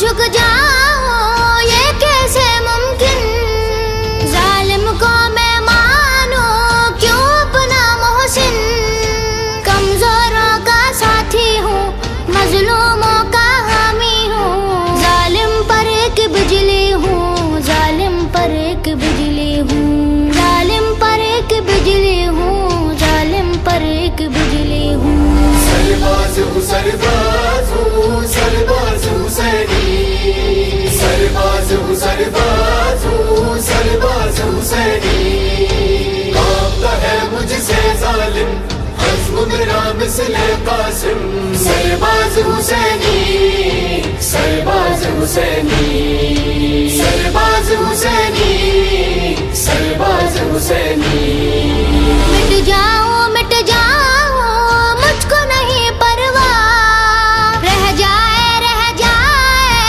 جھک جاؤ یہ کیسے ممکن، ظالم کو میں مانوں کیوں اپنا محسن، کمزوروں کا ساتھی ہوں مظلوموں کا حامی ہوں، ظالم پر ایک بجلی ہوں، ظالم پر ایک بجلی ہوں، ظالم پر ایک بجلی ہوں، ظالم پر ایک بجلی ہوں، سرباز ہوں سرباز ہوں سرباز حسینی، سرباز ہوں سرباز ہوں سرباز حسینی، کانپتا ہے مجھ سے ظالم عزم میرا مثل قاسم، سرباز حسینی سرباز حسینی، سرباز حسینی سرباز حسینی، مٹ جاؤں